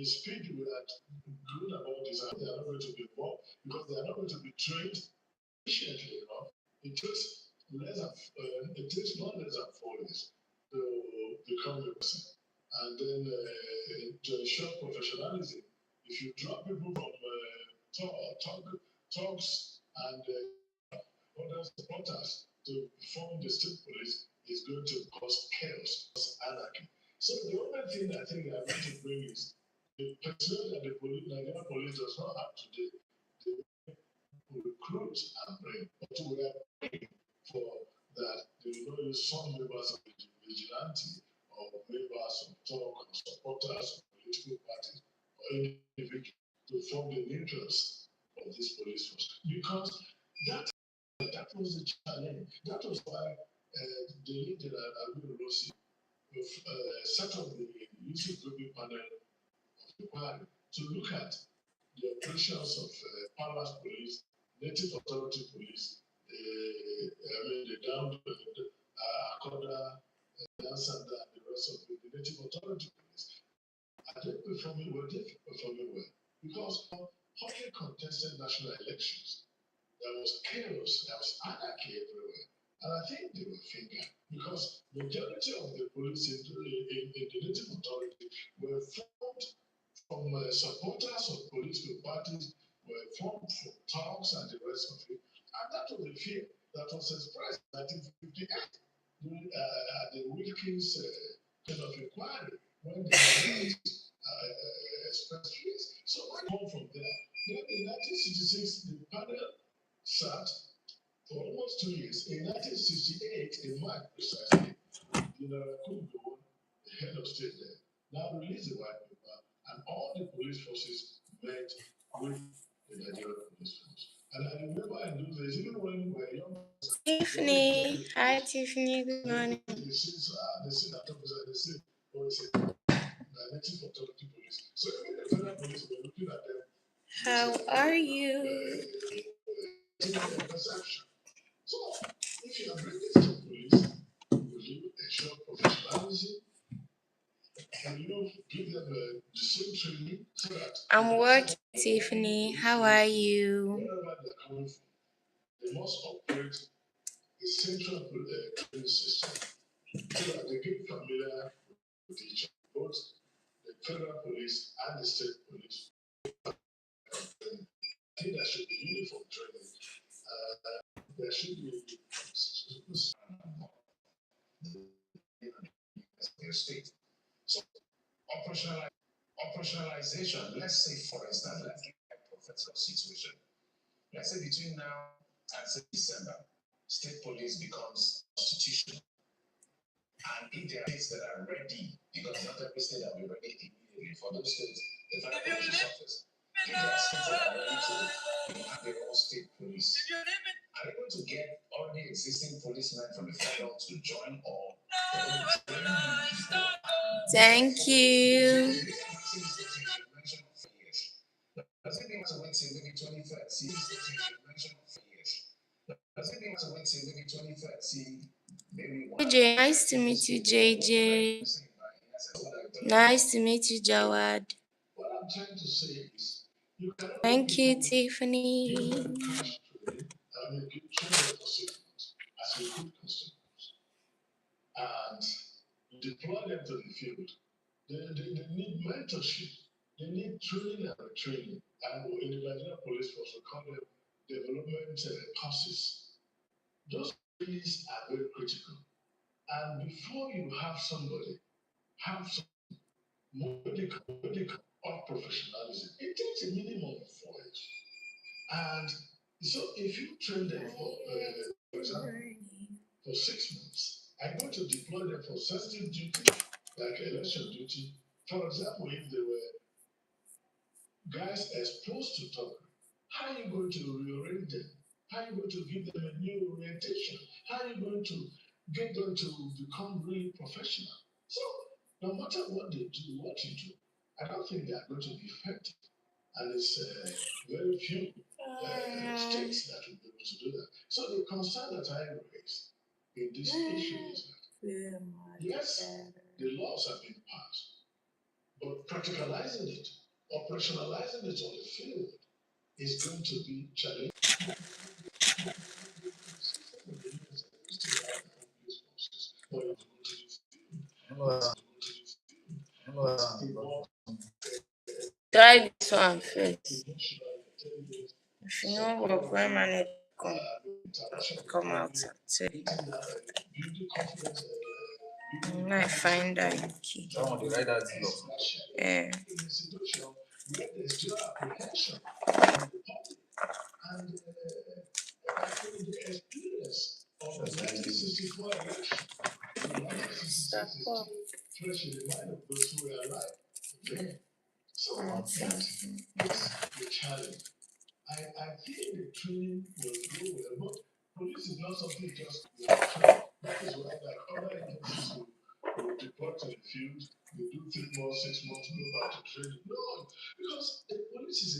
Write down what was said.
the speed we are doing about this, they are not going to be involved because they are not going to be trained efficiently enough. It takes not less than 4 years to become a person. And then to ensure professionalism, if you drop people from talks and other supporters to form the state police, is going to cause chaos, cause anarchy. So the only thing I think they are going to bring is the personnel that the Nigerian police does not have today. They recruit and bring, but we are praying for that they will not use some members of the vigilante or members of talk or supporters of political parties or individuals to form the nucleus of this police force. Because that was the challenge. That was why the leader, Abu Rossi, set up the Yusuf Grouping panel of inquiry to look at the operations of palace police, native authority police, the down, Akoda, Lansanda, and the rest of the native authority police. Are they performing well? They're performing well. Because hotly contested national elections, there was chaos, there was anarchy everywhere. And I think they were fingered because majority of the police in the native authority were formed from supporters of political parties, were formed from talks and the rest of it. And that was the fear that was expressed in 1958 at the Wilkins kind of inquiry when the minorities expressed fears. So I come from there. Then in 1966, the panel sat for almost 2 years. In 1968, in March precisely, General Kumbo, the head of state there, now released the white paper, and all the police forces met with the Nigerian police force. And I remember in those days, even when we were young, Tiffany. Hi, Tiffany. Good morning. they see that officer, they say, oh, it's a native authority police. So even the federal police were looking at them. How are you? Perception. So, if you are bringing state police, will you ensure professionalism? Can you give them the same training so that I'm working, Tiffany. How are you? wherever they're coming from, they must operate a central training system so that they get familiar with each other, both the federal police and the state police. I think there should be uniform training. There should be your state. So operationalization, let's say for instance, let's get a prophetic situation. Let's say between now and say December, state police becomes constitutional. And if there are states that are ready, because not every state will be ready immediately for those states, the federal police office. If there are states that are ready to have their own state police, are they going to get already existing policemen from the federal to join or Thank you. Does it mean to wait till maybe 2030? Does it mean to wait till maybe 2030? Maybe JJ, nice to meet you, JJ. Nice to meet you, Jawad. What I'm trying to say is, you cannot Thank you, Tiffany. give them cash training, I mean, train them for 6 months as a good customer, and deploy them to the field. They need mentorship. They need training and retraining. And in the Nigerian police force, we call them development courses. Those things are very critical. And before you have somebody, have some medical or professionalism, it takes a minimum of 4 years. And so if you train them for example, for 6 months, I'm going to deploy them for sensitive duty, like election duty. For example, if they were guys exposed to talk, how are you going to reorient them? How are you going to give them a new orientation? How are you going to get them to become really professional? So, no matter what they do, what you do, I don't think they are going to be effective. And it's very few states that will be able to do that. So the concern that I raise in this issue is that, yes, the laws have been passed, But practicalizing it, operationalizing it on the field is going to be challenging. Try this one first. If you know work, when man come out at 3. I find that key. Someone dey write that zero. Yeah. And the experience of the 1964 election, fresh in the mind of those who were alive. Okay? So that's the challenge. I think the training will go well, but police is not something just train. That is why like other agencies will deploy to the field, they do 3 months, 6 months, go back to training. No, because the police is a